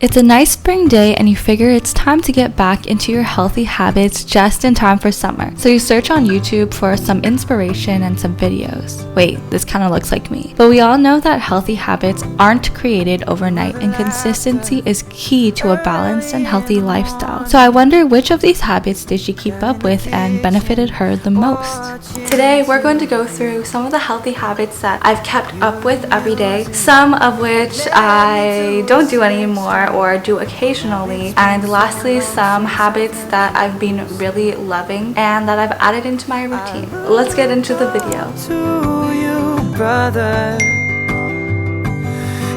It's a nice spring day and you figure it's time to get back into your healthy habits just in time for summer. So you search on YouTube for some inspiration and some videos. Wait, this kind of looks like me. But we all know that healthy habits aren't created overnight and consistency is key to a balanced and healthy lifestyle. So I wonder which of these habits did she keep up with and benefited her the most? Today we're going to go through some of the healthy habits that I've kept up with every day, some of which I don't do anymore or do occasionally, and lastly some habits that I've been really loving and that I've added into my routine. Let's get into the video. To you, brother,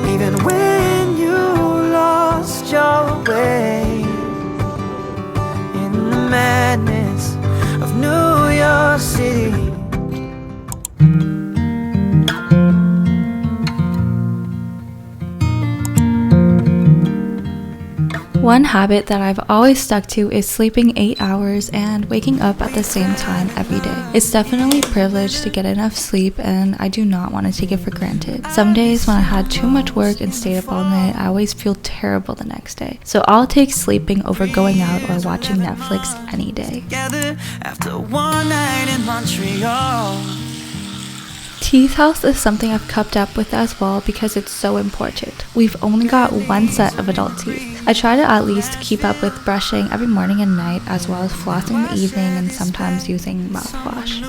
even when you lost your way in the madness of New York City. One habit that I've always stuck to is sleeping 8 hours and waking up at the same time every day. It's definitely a privilege to get enough sleep and I do not want to take it for granted. Some days when I had too much work and stayed up all night, I always feel terrible the next day. So I'll take sleeping over going out or watching Netflix any day. Together after one night in Montreal. Teeth health is something I've kept up with as well because it's so important. We've only got one set of adult teeth. I try to at least keep up with brushing every morning and night, as well as flossing in the evening and sometimes using mouthwash.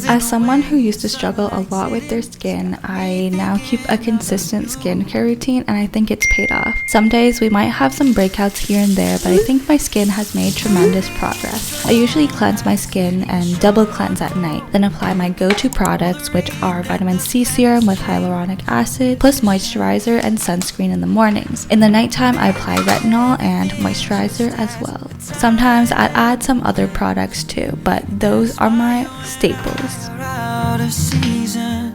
As someone who used to struggle a lot with their skin, I now keep a consistent skincare routine and I think it's paid off. Some days we might have some breakouts here and there, but I think my skin has made tremendous progress. I usually cleanse my skin and double cleanse at night, then apply my go-to products, which are vitamin C serum with hyaluronic acid, plus moisturizer and sunscreen in the mornings. In the nighttime, I apply retinol and moisturizer as well. Sometimes I add some other products too, but those are my staples. Out of season.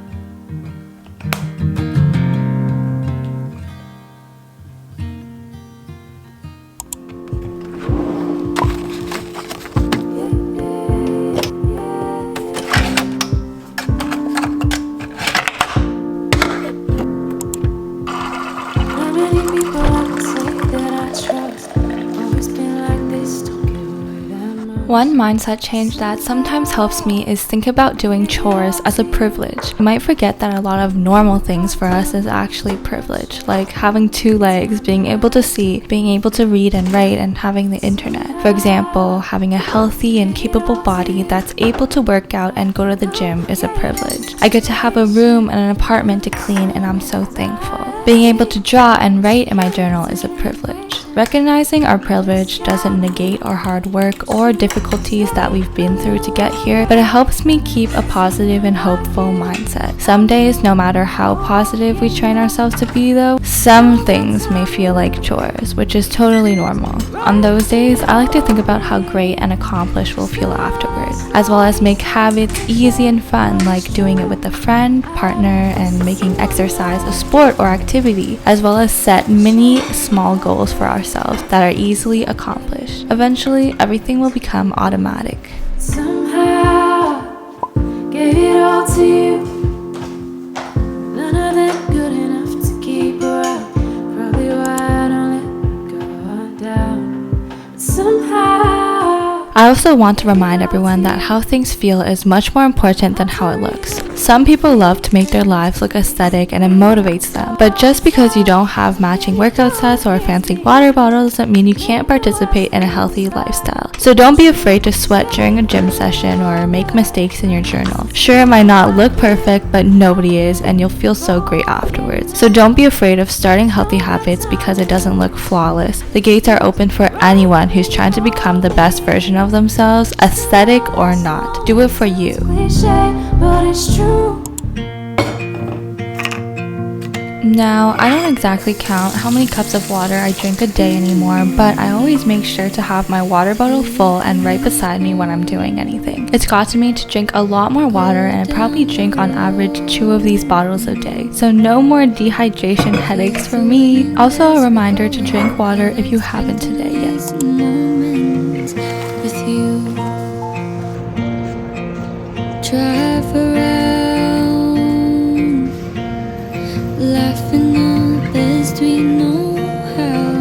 One mindset change that sometimes helps me is think about doing chores as a privilege. We might forget that a lot of normal things for us is actually privilege, like having 2 legs, being able to see, being able to read and write, and having the internet. For example, having a healthy and capable body that's able to work out and go to the gym is a privilege. I get to have a room and an apartment to clean and I'm so thankful. Being able to draw and write in my journal is a privilege. Recognizing our privilege doesn't negate our hard work or difficulties that we've been through to get here, but it helps me keep a positive and hopeful mindset. Some days, no matter how positive we train ourselves to be though, some things may feel like chores, which is totally normal. On those days, I like to think about how great and accomplished we'll feel afterwards, as well as make habits easy and fun, like doing it with a friend, partner, and making exercise a sport or activity, as well as set many small goals for ourselves that are easily accomplished. Eventually, everything will become automatic. Somehow, gave it all to you. None of them good enough to keep around. Probably why I don't let go down. But somehow, I also want to remind everyone that how things feel is much more important than how it looks. Some people love to make their lives look aesthetic and it motivates them, but just because you don't have matching workout sets or a fancy water bottle doesn't mean you can't participate in a healthy lifestyle. So don't be afraid to sweat during a gym session or make mistakes in your journal. Sure, it might not look perfect, but nobody is, and you'll feel so great afterwards. So don't be afraid of starting healthy habits because it doesn't look flawless. The gates are open for anyone who's trying to become the best version of themselves, aesthetic or not. Do it for you. cliche, but it's true. Now, I don't exactly count how many cups of water I drink a day anymore, but I always make sure to have my water bottle full and right beside me when I'm doing anything. It's gotten me to drink a lot more water, and I probably drink on average 2 of these bottles a day. So no more dehydration headaches for me. Also a reminder to drink water if you haven't today yet. Moments with you. Drive around laughing all the best we know how.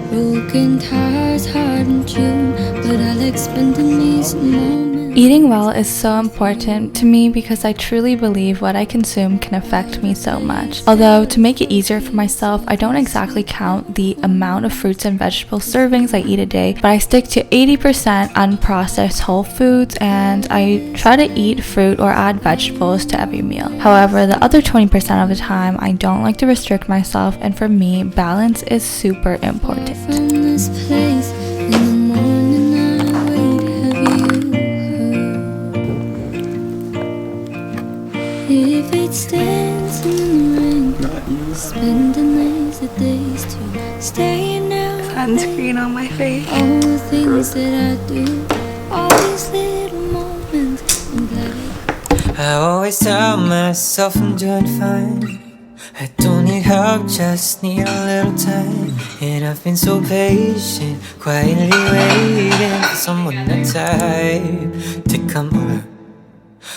Broken tires, hard in June, but I like spending these moments. Eating well is so important to me because I truly believe what I consume can affect me so much. Although, to make it easier for myself, I don't exactly count the amount of fruits and vegetable servings I eat a day, but I stick to 80% unprocessed whole foods and I try to eat fruit or add vegetables to every meal. However, the other 20% of the time, I don't like to restrict myself, and for me, balance is super important. From this place, in the morning I wait, have you heard? If it's dancing in the rain, spending lazy days to staying out. Sunscreen on my face. All the things that I do, all these little moments, I'm glad I always tell myself I'm doing fine. I don't need help, just need a little time. And I've been so patient, quietly waiting for someone that type to come over.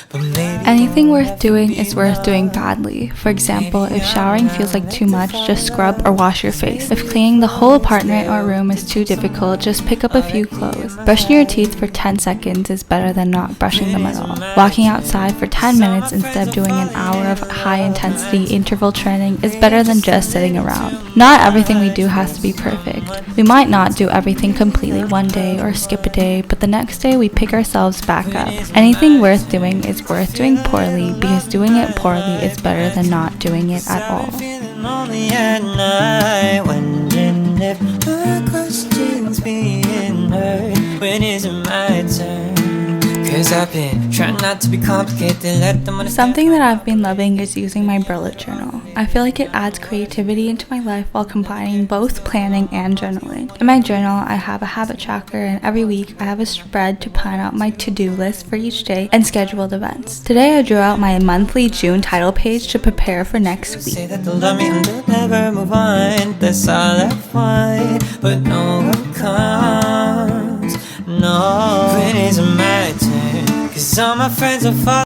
But maybe Anything worth doing is worth doing badly. For example, if showering feels like too much, just scrub or wash your face. If cleaning the whole apartment or room is too difficult, just pick up a few clothes. Brushing your teeth for 10 seconds is better than not brushing them at all. Walking outside for 10 minutes instead of doing an hour of high-intensity interval training is better than just sitting around. Not everything we do has to be perfect. We might not do everything completely one day or skip a day, but the next day we pick ourselves back up. Anything worth doing is worth doing poorly because doing it poorly is better than not doing it at all. feeling lonely at night, wondering if my questions being heard. When is it my turn? Cause I've been trying not to be complicated, let them understand. Something that I've been loving is using my bullet journal. I feel like it adds creativity into my life while combining both planning and journaling. In my journal, I have a habit tracker, and every week I have a spread to plan out my to-do list for each day and scheduled events. Today I drew out my monthly June title page to prepare for next week. Say that they'll love me and they'll never move on. That's all I want, but no one comes. No, when is it my turn? Cause all my friends are falling.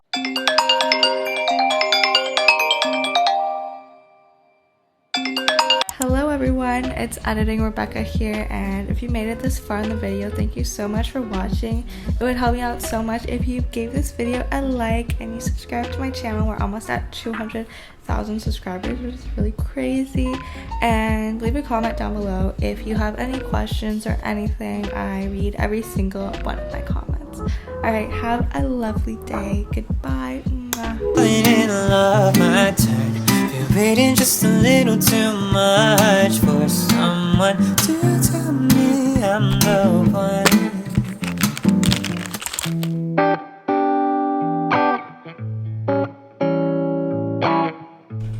Hello everyone, it's Editing Rebecca here, and if you made it this far in the video, thank you so much for watching. It would help me out so much if you gave this video a like and you subscribe to my channel. We're almost at 200,000 subscribers, which is really crazy. And leave a comment down below if you have any questions or anything. I read every single one of my comments. Alright, have a lovely day. Goodbye. Mwah. In love, my turn. Been waiting just a little too much for someone to tell me I'm the one.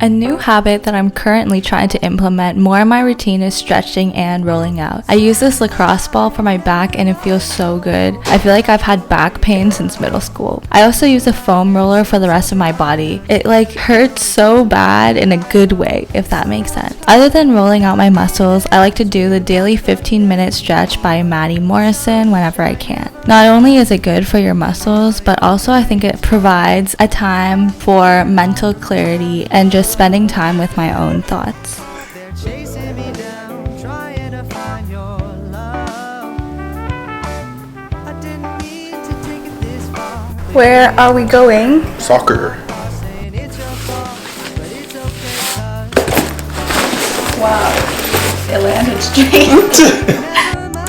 A new habit that I'm currently trying to implement more in my routine is stretching and rolling out. I use this lacrosse ball for my back and it feels so good. I feel like I've had back pain since middle school. I also use a foam roller for the rest of my body. It hurts so bad in a good way, if that makes sense. Other than rolling out my muscles, I like to do the daily 15-minute stretch by Maddie Morrison whenever I can. Not only is it good for your muscles, but also I think it provides a time for mental clarity and just spending time with my own thoughts. They're chasing me down, trying to find your love. I didn't mean to take it this far. Where are we going? Soccer. Saying it's your fault, but it's okay. Wow, it landed straight.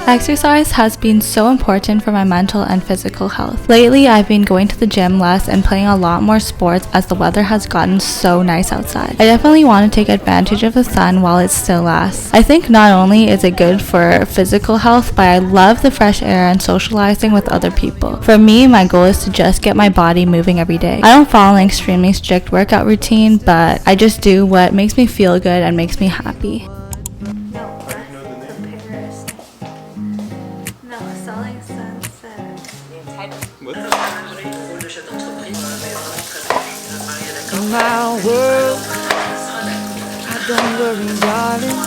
Exercise has been so important for my mental and physical health. Lately, I've been going to the gym less and playing a lot more sports as the weather has gotten so nice outside. I definitely want to take advantage of the sun while it still lasts. I think not only is it good for physical health, but I love the fresh air and socializing with other people. For me, my goal is to just get my body moving every day. I don't follow an extremely strict workout routine, but I just do what makes me feel good and makes me happy. In my world, I don't worry, darling.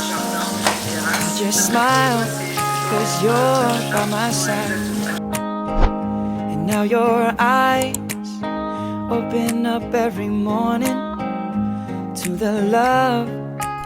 I just smile, cause you're by my side. And now your eyes open up every morning. to the love.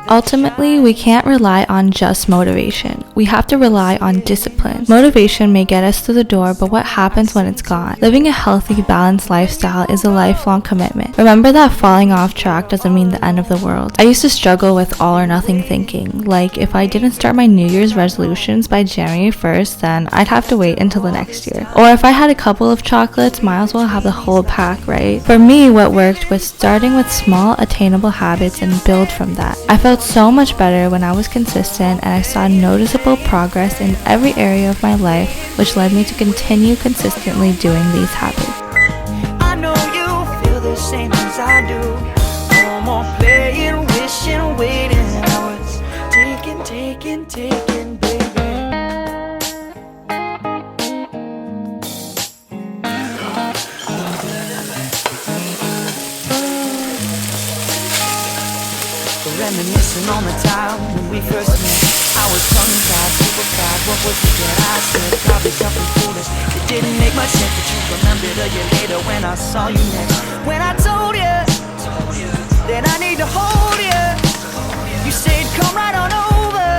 Ultimately, we can't rely on just motivation. We have to rely on discipline. Motivation may get us through the door, but what happens when it's gone? Living a healthy, balanced lifestyle is a lifelong commitment. Remember that falling off track doesn't mean the end of the world. I used to struggle with all or nothing thinking. Like, if I didn't start my New Year's resolutions by January 1st, then I'd have to wait until the next year. Or if I had a couple of chocolates, might as well have the whole pack, right? For me, what worked was starting with small, attainable habits and build from that. I felt so much better when I was consistent, and I saw noticeable progress in every area of my life, which led me to continue consistently doing these habits. I know you feel the same as I do. No more playing, wishing, waiting hours. Taking, baby. Reminiscing on the time when we first met. I was tongue-tied, super-fried. What was it that I said? Probably something foolish. It didn't make much sense, but you remembered a year later when I saw you next. When I told you that I need to hold you, you said come right on over.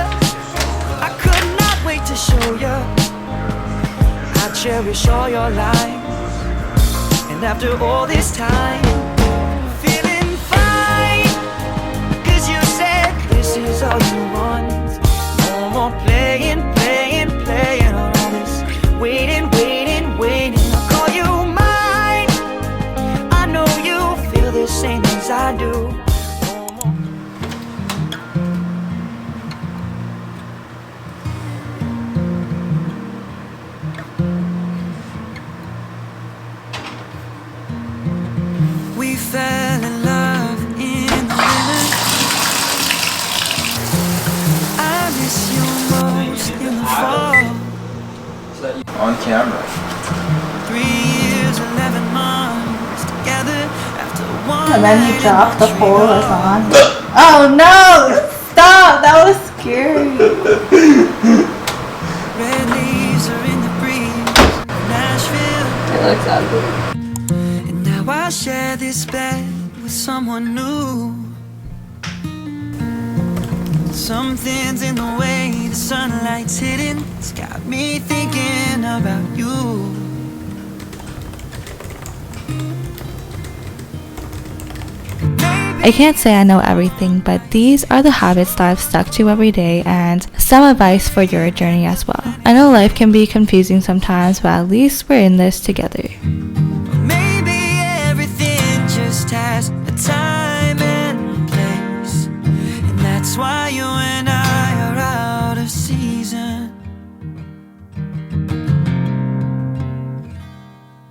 I could not wait to show you. I cherish all your lines, and after all this time, is all you want. No more playing on all this. Waiting. I'll call you mine. I know you feel the same as I do. We fell in love in the winter. On camera. 3 years, 11 months together after one. And then he dropped the pole was on. Oh no! Stop! That was scary. Red leaves are in the breeze, Nashville. It looks ugly. And now I share this bed with someone new. Something's in the way the sunlight's hitting. It's got me thinking about you. I can't say I know everything, but these are the habits that I've stuck to every day and some advice for your journey as well. I know life can be confusing sometimes, but at least we're in this together. Maybe everything just has a time and place, and that's why you're